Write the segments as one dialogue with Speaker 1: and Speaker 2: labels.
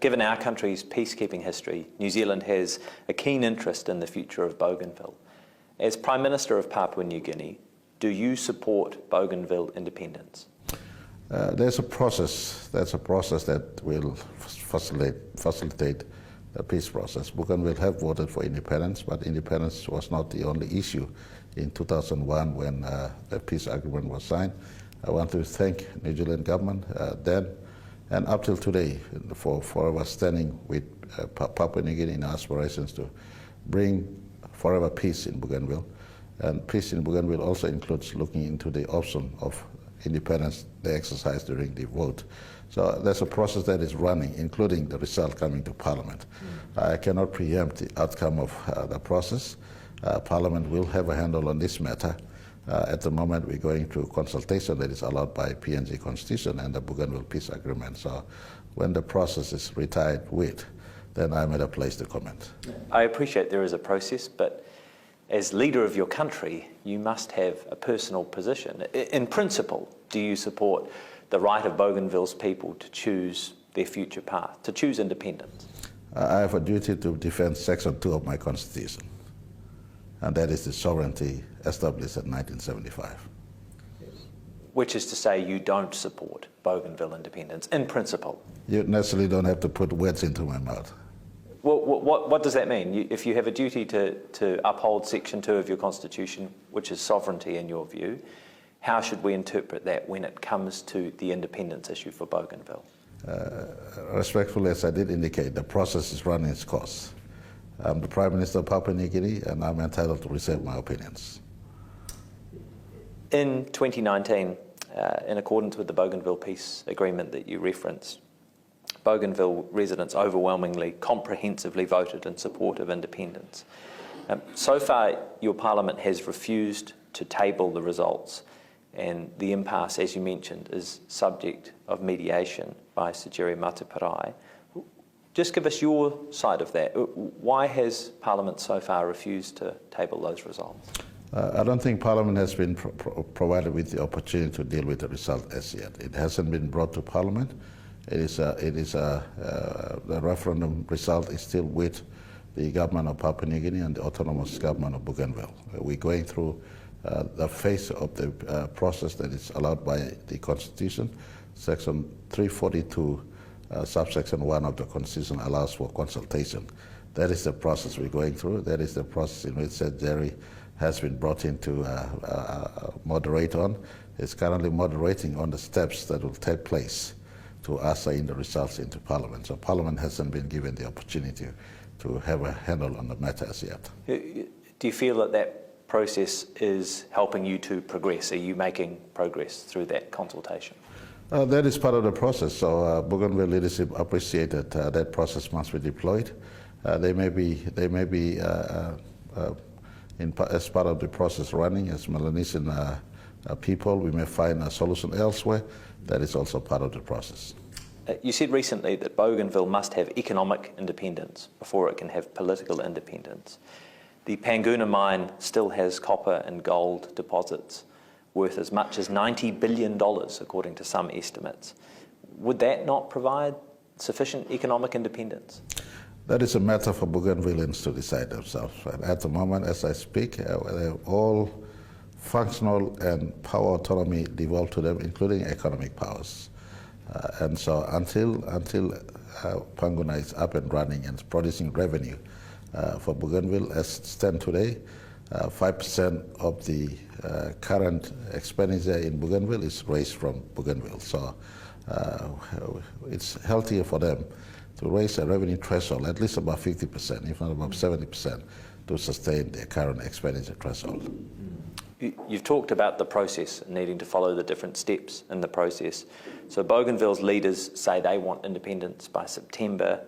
Speaker 1: Given our country's peacekeeping history, New Zealand has a keen interest in the future of Bougainville. As Prime Minister of Papua New Guinea, do you support Bougainville independence?
Speaker 2: There's a process. That's a process that will facilitate the peace process. Bougainville have voted for independence, but independence was not the only issue in 2001 when the peace agreement was signed. I want to thank New Zealand government then and up till today for forever standing with Papua New Guinea in aspirations to bring forever peace in Bougainville. And peace in Bougainville also includes looking into the option of independence they exercise during the vote. So there's a process that is running, including the result coming to Parliament. I cannot preempt the outcome of the process. Parliament will have a handle on this matter. At the moment, we're going through consultation that is allowed by PNG Constitution and the Bougainville Peace Agreement. So when the process is retired with, then I'm at a place to comment.
Speaker 1: I appreciate there is a process, but as leader of your country, you must have a personal position. In principle, do you support the right of Bougainville's people to choose their future path, to choose independence?
Speaker 2: I have a duty to defend Section 2 of my Constitution, and that is the sovereignty established in 1975.
Speaker 1: Which is to say you don't support Bougainville independence, in principle?
Speaker 2: You necessarily don't have to put words into my mouth.
Speaker 1: Well, what does that mean? If you have a duty to uphold Section 2 of your Constitution, which is sovereignty in your view, how should we interpret that when it comes to the independence issue for Bougainville?
Speaker 2: Respectfully, as I did indicate, the process is running its course. I'm the Prime Minister of Papua New Guinea, and I'm entitled to reserve my opinions.
Speaker 1: In 2019, in accordance with the Bougainville Peace Agreement that you referenced, Bougainville residents overwhelmingly, comprehensively voted in support of independence. So far, your Parliament has refused to table the results, and the impasse, as you mentioned, is subject of mediation by Sejere Mataparai. Just give us your side of that. Why has Parliament so far refused to table those results?
Speaker 2: I don't think Parliament has been provided with the opportunity to deal with the result as yet. It hasn't been brought to Parliament. The referendum result is still with the government of Papua New Guinea and the autonomous government of Bougainville. We're going through the phase of the process that is allowed by the Constitution. Section 342, subsection 1 of the Constitution allows for consultation. That is the process we're going through. That is the process in which Sejere has been brought in to moderate on. It's currently moderating on the steps that will take place to usher in the results into Parliament. So Parliament hasn't been given the opportunity to have a handle on the matter as yet.
Speaker 1: Do you feel that that process is helping you to progress? Are you making progress through that consultation?
Speaker 2: That is part of the process. So Bougainville leadership appreciated that process must be deployed. They may be as part of the process running as Melanesian people. We may find a solution elsewhere. That is also part of the process.
Speaker 1: You said recently that Bougainville must have economic independence before it can have political independence. The Panguna mine still has copper and gold deposits worth as much as $90 billion, according to some estimates. Would that not provide sufficient economic independence?
Speaker 2: That is a matter for Bougainvilleans to decide themselves. And at the moment, as I speak, they have all functional and power autonomy devolved to them, including economic powers. And so until Panguna is up and running and producing revenue for Bougainville, as it stands today, 5% of the current expenditure in Bougainville is raised from Bougainville. So it's healthier for them to raise a revenue threshold at least about 50%, if not about 70%, to sustain their current expenditure threshold.
Speaker 1: You've talked about the process and needing to follow the different steps in the process. So Bougainville's leaders say they want independence by September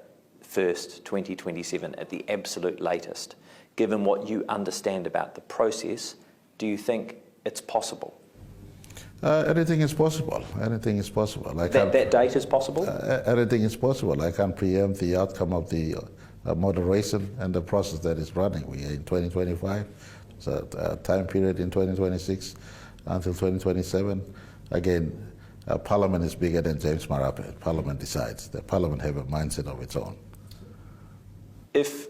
Speaker 1: 1st, 2027 at the absolute latest. Given what you understand about the process, do you think it's possible?
Speaker 2: Anything is possible. Anything is possible.
Speaker 1: That date is possible?
Speaker 2: Anything is possible. I can't preempt the outcome of the moderation and the process that is running. We are in 2025. So a time period in 2026 until 2027. Again, Parliament is bigger than James Marape. Parliament decides. The Parliament have a mindset of its own.
Speaker 1: If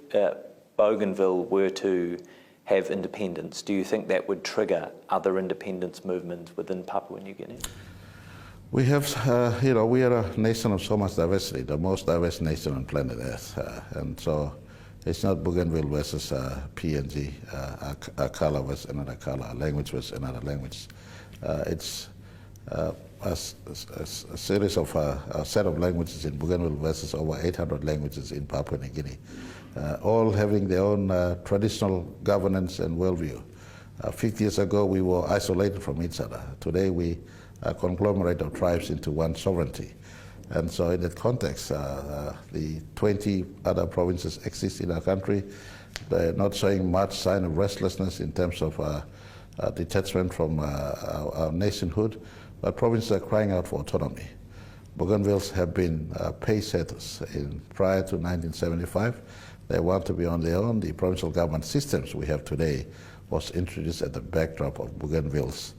Speaker 1: Bougainville were to have independence, do you think that would trigger other independence movements within Papua New Guinea?
Speaker 2: We have, we are a nation of so much diversity, the most diverse nation on planet Earth. And so it's not Bougainville versus PNG, a color versus another color, a language versus another language. It's a series of a set of languages in Bougainville versus over 800 languages in Papua New Guinea, all having their own traditional governance and worldview. 50 years ago, we were isolated from each other. Today, we conglomerate of tribes into one sovereignty. And so in that context, the 20 other provinces exist in our country. They're not showing much sign of restlessness in terms of detachment from our nationhood, but provinces are crying out for autonomy. Bougainvilles have been pacesetters prior to 1975. They want to be on their own. The provincial government systems we have today was introduced at the backdrop of Bougainville's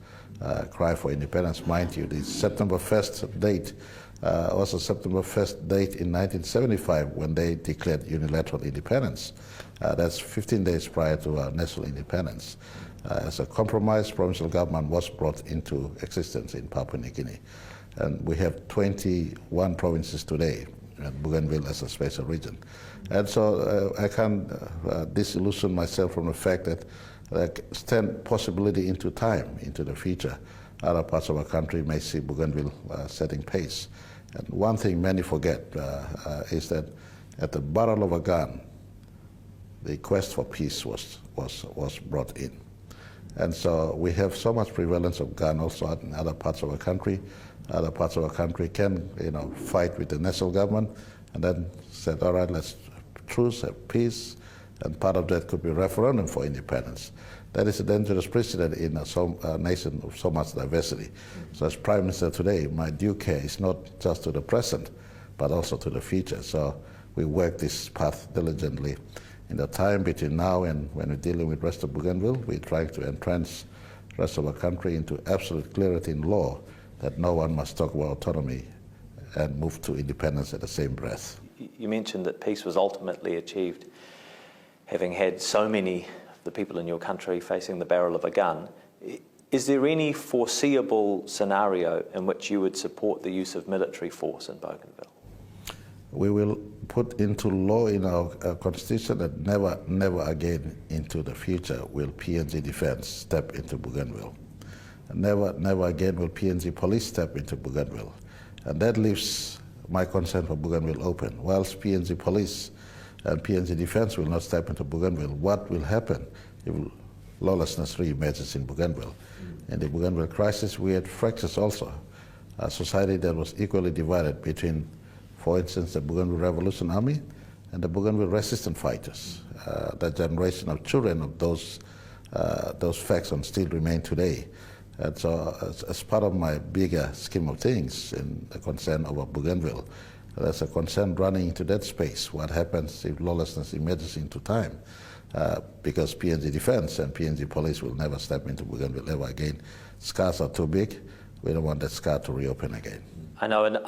Speaker 2: cry for independence. Mind you, the September 1st date was a September 1st date in 1975 when they declared unilateral independence. That's 15 days prior to our national independence. As a compromise, provincial government was brought into existence in Papua New Guinea. And we have 21 provinces today, and Bougainville as a special region. And so I can't disillusion myself from the fact that extend possibility into time, into the future. Other parts of our country may see Bougainville setting pace. And one thing many forget is that at the barrel of a gun, the quest for peace was brought in. And so we have so much prevalence of gun also in other parts of our country. Other parts of our country can, fight with the national government and then said, all right, let's truce, have peace, and part of that could be referendum for independence. That is a dangerous precedent in a nation of so much diversity. So as Prime Minister today, my due care is not just to the present, but also to the future. So we work this path diligently. In the time between now and when we're dealing with the rest of Bougainville, we're trying to entrench the rest of our country into absolute clarity in law that no one must talk about autonomy and move to independence at the same breath.
Speaker 1: You mentioned that peace was ultimately achieved having had so many of the people in your country facing the barrel of a gun. Is there any foreseeable scenario in which you would support the use of military force in Bougainville?
Speaker 2: We will put into law in our constitution that never again into the future will PNG Defense step into Bougainville. Never again will PNG Police step into Bougainville. And that leaves my concern for Bougainville open. Whilst PNG Police and PNG Defense will not step into Bougainville, what will happen if lawlessness re-emerges in Bougainville? In the Bougainville crisis, we had fractures also. A society that was equally divided between, for instance, the Bougainville Revolution Army and the Bougainville resistance fighters. That generation of children of those factions still remain today. And so as part of my bigger scheme of things in the concern over Bougainville, there's a concern running into that space. What happens if lawlessness emerges into time? Because PNG Defense and PNG Police will never step into Bougainville ever again. Scars are too big. We don't want that scar to reopen again.
Speaker 1: I know.